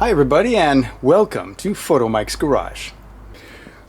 Hi everybody and welcome to Photomikes Garage.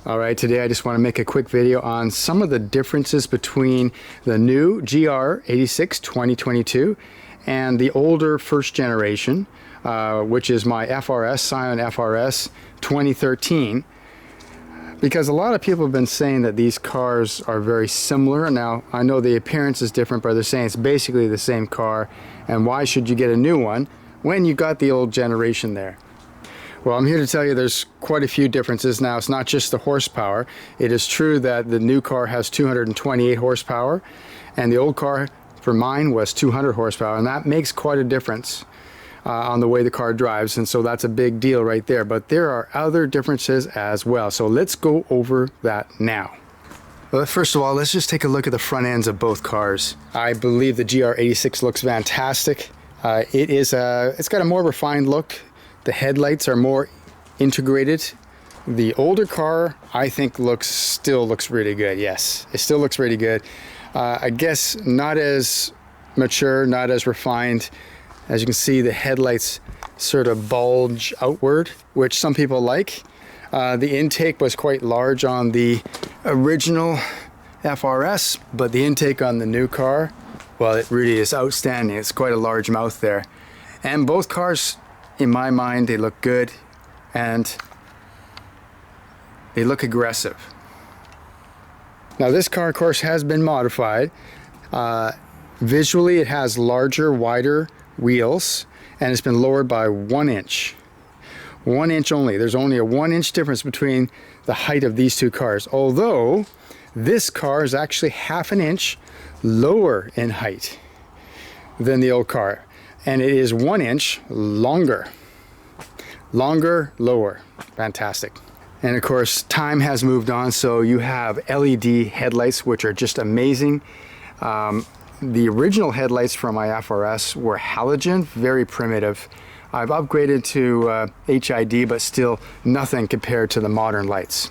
Alright, today I just want to make a quick video on some of the differences between the new GR86 2022 and the older first generation, which is my FRS, Scion FRS 2013. Because a lot of people have been saying that these cars are very similar. Now, I know the appearance is different, but they're saying it's basically the same car, and why should you get a new one when you got the old generation there? Well, I'm here to tell you there's quite a few differences. Now, it's not just the horsepower. It is true that the new car has 228 horsepower, and the old car for mine was 200 horsepower, and that makes quite a difference on the way the car drives, and so that's a big deal right there. But there are other differences as well, so let's go over that now. Well, first of all, let's just take a look at the front ends of both cars. I believe the GR86 looks fantastic. It's got a more refined look. The headlights are more integrated. The older car, I think, still looks really good. Yes, it still looks really good. I guess not as mature, not as refined. As you can see, the headlights sort of bulge outward, which some people like. The intake was quite large on the original FRS, but the intake on the new car, well, it really is outstanding. It's quite a large mouth there. And both cars, in my mind, they look good and they look aggressive. Now, this car, of course, has been modified. Visually, it has larger, wider wheels, and it's been lowered by 1 inch. 1 inch only. There's only a 1 inch difference between the height of these two cars, although this car is actually half an inch lower in height than the old car, and it is 1 inch longer. Lower. Fantastic. And of course, time has moved on, so you have LED headlights, which are just amazing. The original headlights from my FRS were halogen, very primitive. I've upgraded to HID, but still nothing compared to the modern lights.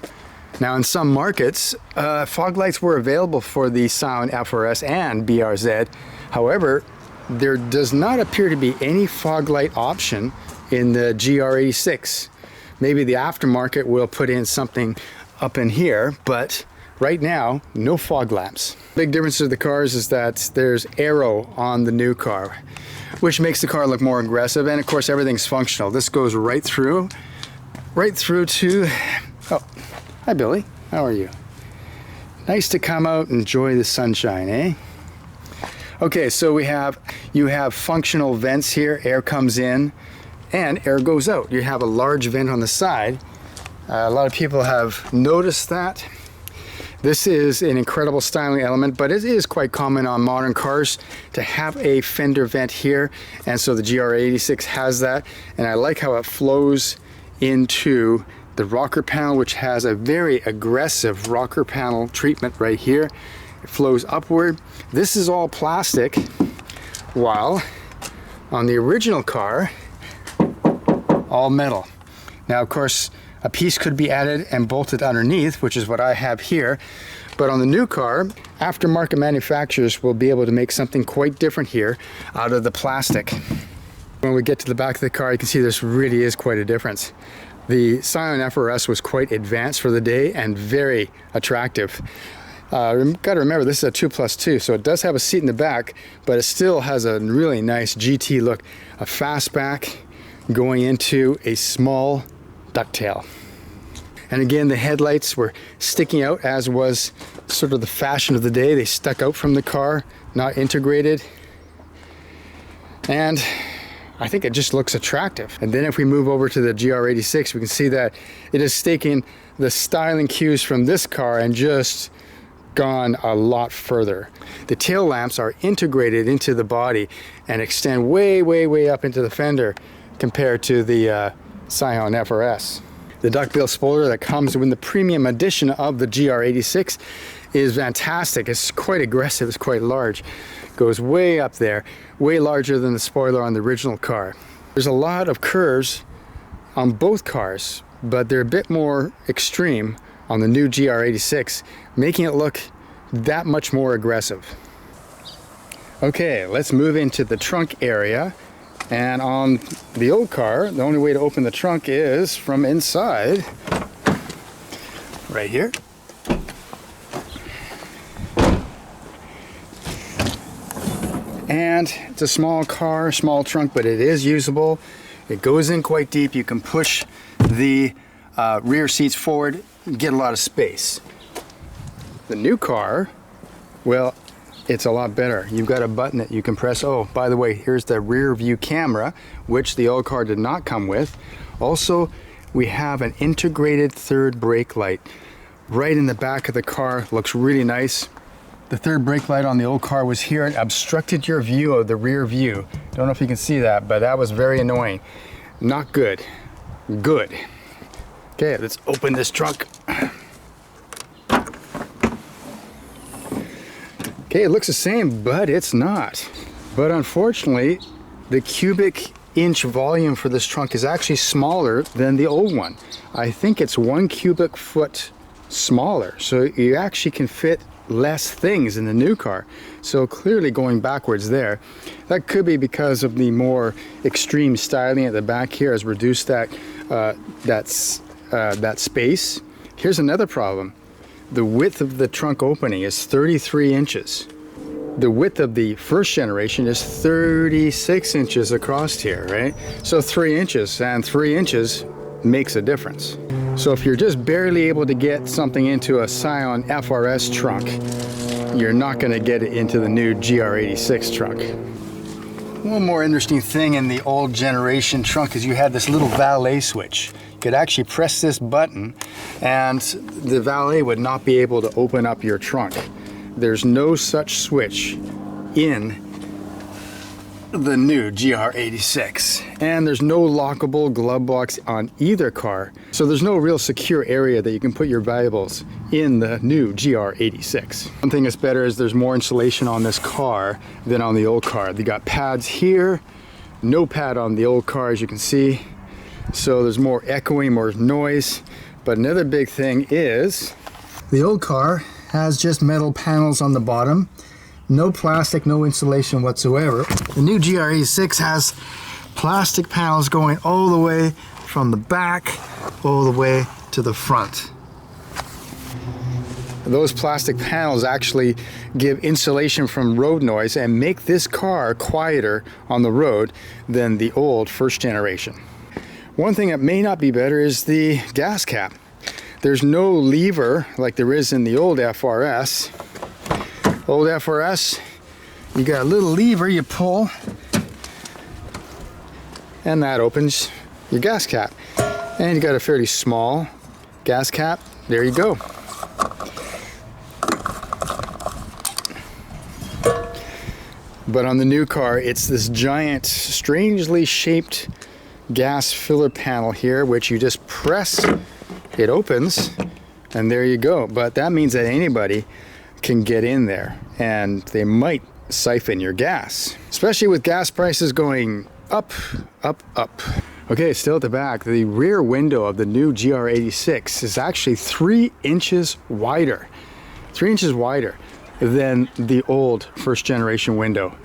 Now, in some markets, fog lights were available for the Scion FRS and BRZ. However, there does not appear to be any fog light option in the GR86. Maybe the aftermarket will put in something up in here, but right now, no fog lamps. Big difference of the cars is that there's aero on the new car, which makes the car look more aggressive, and of course everything's functional. This goes right through to, oh, hi Billy, how are you? Nice to come out and enjoy the sunshine, eh? Okay, so you have functional vents here. Air comes in and air goes out. You have a large vent on the side. A lot of people have noticed that. This is an incredible styling element, but it is quite common on modern cars to have a fender vent here, and so the GR86 has that, and I like how it flows into the rocker panel, which has a very aggressive rocker panel treatment right here. It flows upward. This is all plastic, while on the original car, all metal. Now, of course, a piece could be added and bolted underneath, which is what I have here. But on the new car, aftermarket manufacturers will be able to make something quite different here out of the plastic. When we get to the back of the car, you can see this really is quite a difference. The Scion FRS was quite advanced for the day and very attractive. Got to remember, this is a 2+2, so it does have a seat in the back, but it still has a really nice GT look. A fastback going into a small ducktail. And again, the headlights were sticking out, as was sort of the fashion of the day. They stuck out from the car, not integrated. And I think it just looks attractive. And then if we move over to the GR86, we can see that it is taking the styling cues from this car and just gone a lot further. The tail lamps are integrated into the body and extend way up into the fender compared to the Scion FRS. The duckbill spoiler that comes in the premium edition of the GR86 is fantastic. It's quite aggressive, it's quite large. Goes way up there, way larger than the spoiler on the original car. There's a lot of curves on both cars, but they're a bit more extreme on the new GR86, making it look that much more aggressive. Okay, let's move into the trunk area And on the old car, the only way to open the trunk is from inside, right here. And it's a small car, small trunk, but it is usable. It goes in quite deep. You can push the rear seats forward, get a lot of space. The new car, well, it's a lot better. You've got a button that you can press. Oh, by the way, here's the rear view camera, which the old car did not come with. Also, we have an integrated third brake light right in the back of the car. Looks really nice. The third brake light on the old car was here and obstructed your view of the rear view. Don't know if you can see that, but that was very annoying. Not good. Good. Okay, let's open this trunk. Okay, it looks the same, but it's not. But unfortunately, the cubic inch volume for this trunk is actually smaller than the old one. I think it's 1 cubic foot smaller, so you actually can fit less things in the new car. So clearly going backwards there. That could be because of the more extreme styling at the back here has reduced that space. Here's another problem. The width of the trunk opening is 33 inches. The width of the first generation is 36 inches across here, right? So 3 inches, and 3 inches makes a difference. So if you're just barely able to get something into a Scion FRS trunk, you're not going to get it into the new GR86 trunk. One more interesting thing in the old generation trunk is you had this little valet switch. You could actually press this button and the valet would not be able to open up your trunk. There's no such switch in the new GR86, and there's no lockable glove box on either car, so there's no real secure area that you can put your valuables in the new GR86. One thing that's better is there's more insulation on this car than on the old car. They got pads here, no pad on the old car, as you can see, so there's more echoing, more noise. But another big thing is the old car has just metal panels on the bottom. No plastic, no insulation whatsoever. The new GR86 has plastic panels going all the way from the back, all the way to the front. Those plastic panels actually give insulation from road noise and make this car quieter on the road than the old first generation. One thing that may not be better is the gas cap. There's no lever like there is in the old FRS. Old FRS, you got a little lever you pull and that opens your gas cap. And you got a fairly small gas cap. There you go. But on the new car, it's this giant, strangely shaped gas filler panel here, which you just press, it opens, and there you go. But that means that anybody can get in there and they might siphon your gas, especially with gas prices going up, up, up. Okay, still at the back, the rear window of the new GR86 is actually 3 inches wider. 3 inches wider than the old first generation window.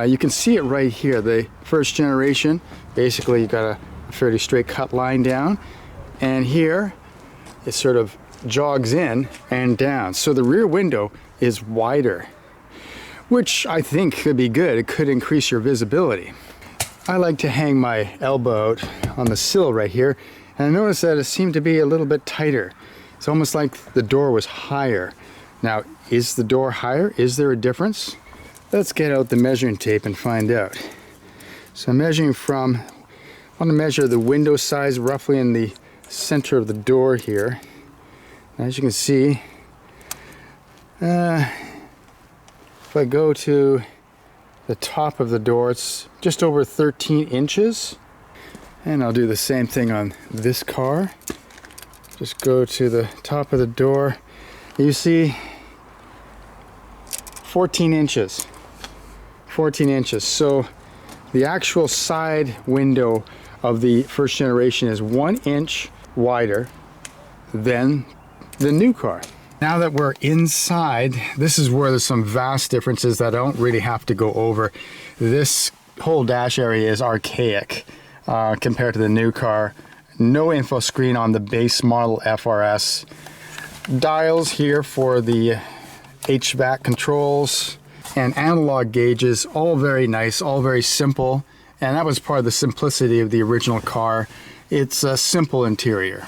You can see it right here. The first generation, basically you got a fairly straight cut line down, and here it sort of jogs in and down. So the rear window is wider, which I think could be good. It could increase your visibility. I like to hang my elbow out on the sill right here, and I noticed that it seemed to be a little bit tighter. It's almost like the door was higher. Now, is the door higher? Is there a difference? Let's get out the measuring tape and find out. So I'm measuring from, I want to measure the window size roughly in the center of the door here. As you can see, if I go to the top of the door, it's just over 13 inches. And I'll do the same thing on this car. Just go to the top of the door. You see 14 inches. 14 inches. So the actual side window of the first generation is 1 inch wider than the new car. Now that we're inside, this is where there's some vast differences that I don't really have to go over. This whole dash area is archaic compared to the new car. No info screen on the base model FRS. Dials here for the HVAC controls and analog gauges, all very nice, all very simple. And that was part of the simplicity of the original car. It's a simple interior.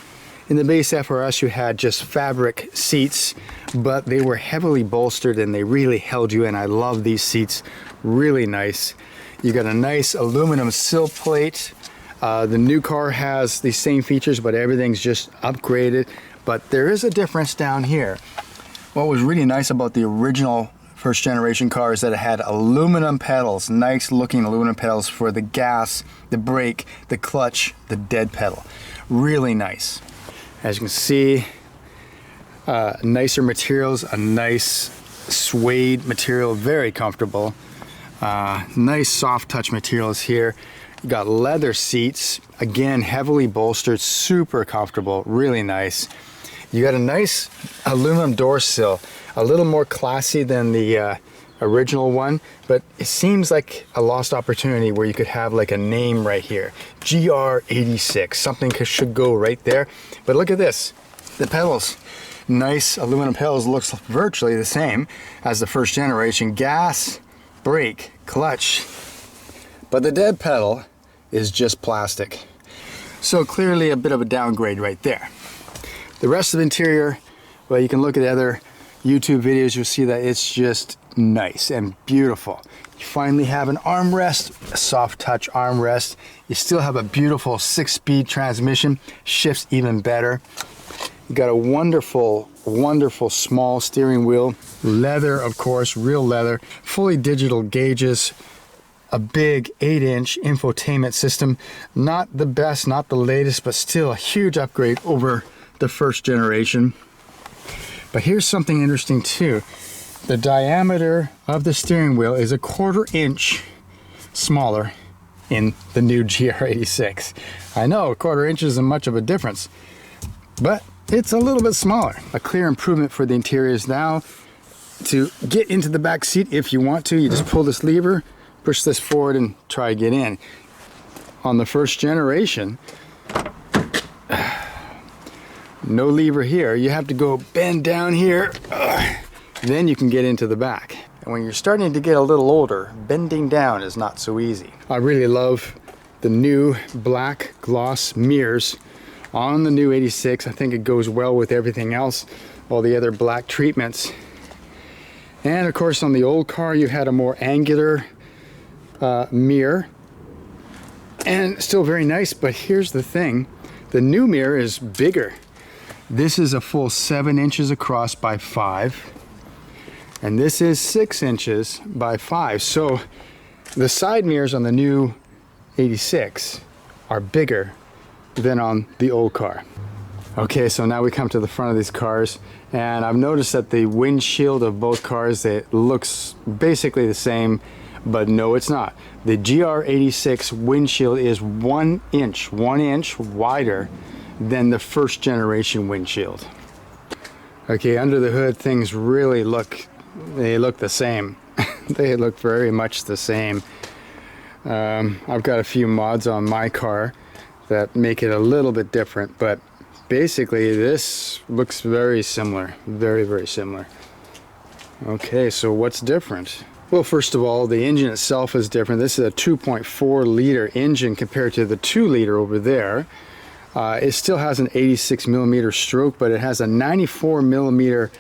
In the base FRS, you had just fabric seats, but they were heavily bolstered and they really held you in. I love these seats, really nice. You got a nice aluminum sill plate. The new car has the same features, but everything's just upgraded. But there is a difference down here. What was really nice about the original first generation car is that it had aluminum pedals, nice looking aluminum pedals for the gas, the brake, the clutch, the dead pedal. Really nice. As you can see, nicer materials, a nice suede material, very comfortable. Nice soft touch materials here. You got leather seats, again heavily bolstered, super comfortable, really nice. You got a nice aluminum door sill, a little more classy than the original one, but it seems like a lost opportunity where you could have like a name right here, GR86, something should go right there. But look at this, the pedals, nice aluminum pedals, looks virtually the same as the first generation. Gas, brake, clutch, but the dead pedal is just plastic. So clearly a bit of a downgrade right there. The rest of the interior, well, you can look at other YouTube videos, you'll see that it's just nice and beautiful. You finally have an armrest, a soft touch armrest. You still have a beautiful 6-speed transmission, shifts even better. You got a wonderful, wonderful small steering wheel. Leather, of course, real leather. Fully digital gauges. A big 8-inch infotainment system. Not the best, not the latest, but still a huge upgrade over the first generation. But here's something interesting too. The diameter of the steering wheel is a 1/4 inch smaller in the new GR86. I know 1/4 inch isn't much of a difference, but it's a little bit smaller. A clear improvement for the interiors. Now, to get into the back seat, if you want to, you just pull this lever, push this forward and try to get in. On the first generation, no lever here. You have to go bend down here, then you can get into the back. And when you're starting to get a little older, bending down is not so easy. I really love the new black gloss mirrors on the new 86. I think it goes well with everything else, all the other black treatments. And of course on the old car you had a more angular mirror, and still very nice, but here's the thing, the new mirror is bigger. This is a full 7 inches across by 5, and this is 6 inches by 5. So the side mirrors on the new 86 are bigger than on the old car. Okay, so now we come to the front of these cars, and I've noticed that the windshield of both cars, it looks basically the same, but no, it's not. The GR86 windshield is 1 inch wider than the first generation windshield. Okay, under the hood things really look the same. They look very much the same. I've got a few mods on my car that make it a little bit different, but basically this looks very similar, very, very similar. Okay, so what's different? Well, first of all, the engine itself is different. This is a 2.4 liter engine compared to the 2 liter over there. It still has an 86 millimeter stroke, but it has a 94 millimeter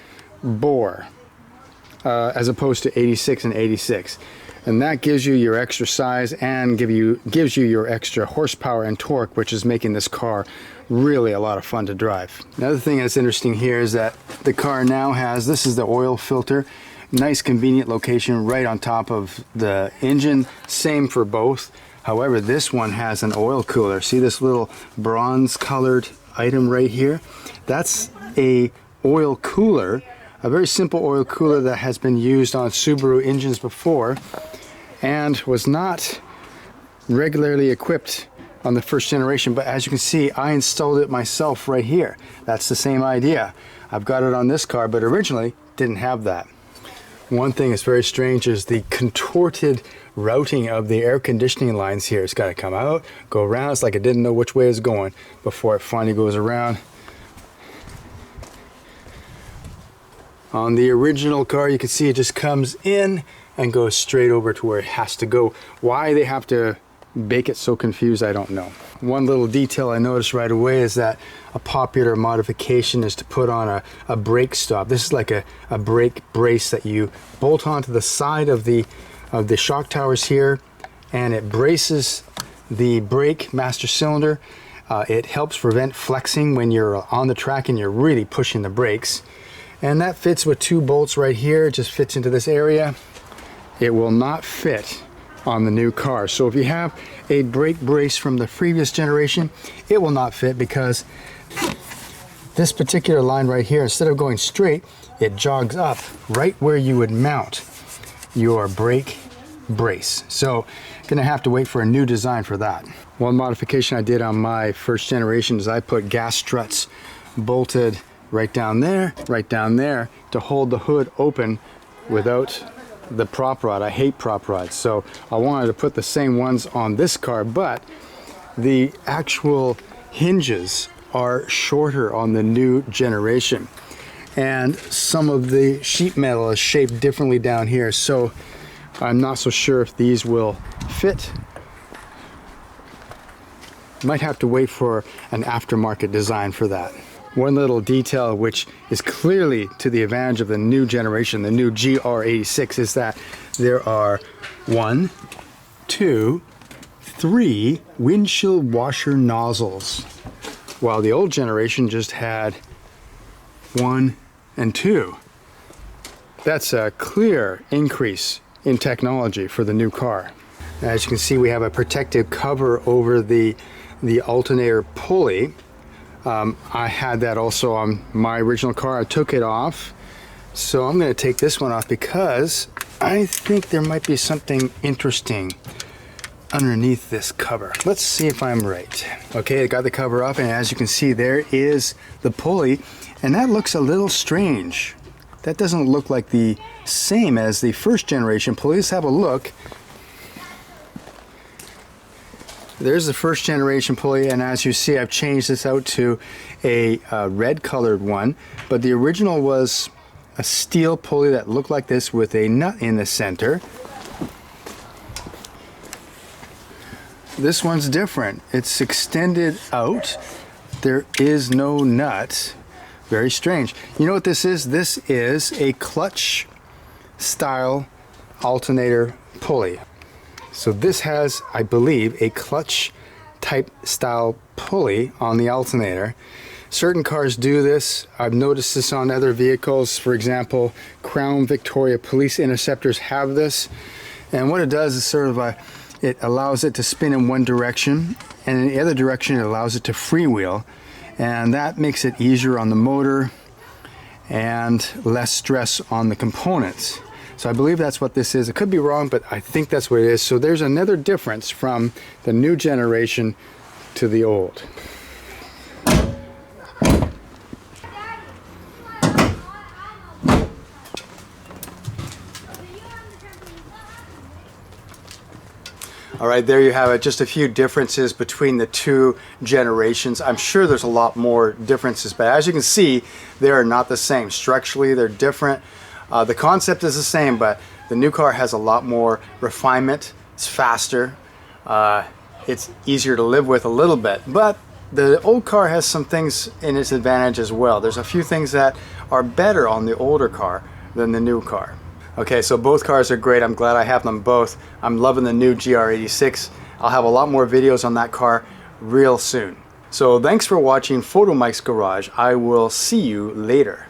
bore as opposed to 86 and 86. And that gives you your extra size and gives you your extra horsepower and torque, which is making this car really a lot of fun to drive. Another thing that's interesting here is that the car now has, this is the oil filter, nice convenient location right on top of the engine, same for both. However, this one has an oil cooler. See this little bronze colored item right here? That's a oil cooler, a very simple oil cooler that has been used on Subaru engines before and was not regularly equipped on the first generation, but as you can see, I installed it myself right here. That's the same idea. I've got it on this car, but originally didn't have that. One thing that's very strange is the contorted routing of the air conditioning lines here. It's got to come out, go around. It's like it didn't know which way it's going before it finally goes around. On the original car, you can see it just comes in and goes straight over to where it has to go. Why they have to make it so confused, I don't know. One little detail I noticed right away is that a popular modification is to put on a brake stop. This is like a brake brace that you bolt onto the side of the shock towers here, and it braces the brake master cylinder. It helps prevent flexing when you're on the track and you're really pushing the brakes. And that fits with 2 bolts right here. It just fits into this area. It will not fit on the new car. So if you have a brake brace from the previous generation, it will not fit because this particular line right here, instead of going straight, it jogs up right where you would mount your brake brace. So gonna have to wait for a new design for that. One modification I did on my first generation is I put gas struts bolted right down there to hold the hood open without the prop rod. I hate prop rods, so I wanted to put the same ones on this car, but the actual hinges are shorter on the new generation, and some of the sheet metal is shaped differently down here, so I'm not so sure if these will fit. Might have to wait for an aftermarket design for that. One little detail which is clearly to the advantage of the new generation, the new GR86, is that there are 1, 2, 3 windshield washer nozzles, while the old generation just had 1 and 2. That's a clear increase in technology for the new car. As you can see, we have a protective cover over the alternator pulley. I had that also on my original car. I took it off, so I'm going to take this one off because I think there might be something interesting underneath this cover. Let's see if I'm right. Okay, I got the cover off, and as you can see, there is the pulley, and that looks a little strange. That doesn't look like the same as the first generation pulley. Let's have a look. There's the first generation pulley, and as you see, I've changed this out to a red colored one, but the original was a steel pulley that looked like this with a nut in the center. This one's different. It's extended out. There is no nut. Very strange. You know what this is? This is a clutch style alternator pulley. So this has, I believe, a clutch type style pulley on the alternator. Certain cars do this. I've noticed this on other vehicles. For example, Crown Victoria Police Interceptors have this. And what it does is sort of it allows it to spin in one direction, and in the other direction it allows it to freewheel. And that makes it easier on the motor and less stress on the components. So I believe that's what this is. It could be wrong, but I think that's what it is. So there's another difference from the new generation to the old. All right, there you have it. Just a few differences between the two generations. I'm sure there's a lot more differences, but as you can see, they are not the same. Structurally, they're different. The concept is the same, but the new car has a lot more refinement. It's faster. It's easier to live with a little bit, but the old car has some things in its advantage as well. There's a few things that are better on the older car than the new car. Okay, so both cars are great. I'm glad I have them both. I'm loving the new GR86. I'll have a lot more videos on that car real soon. So thanks for watching Photomikes Garage. I will see you later.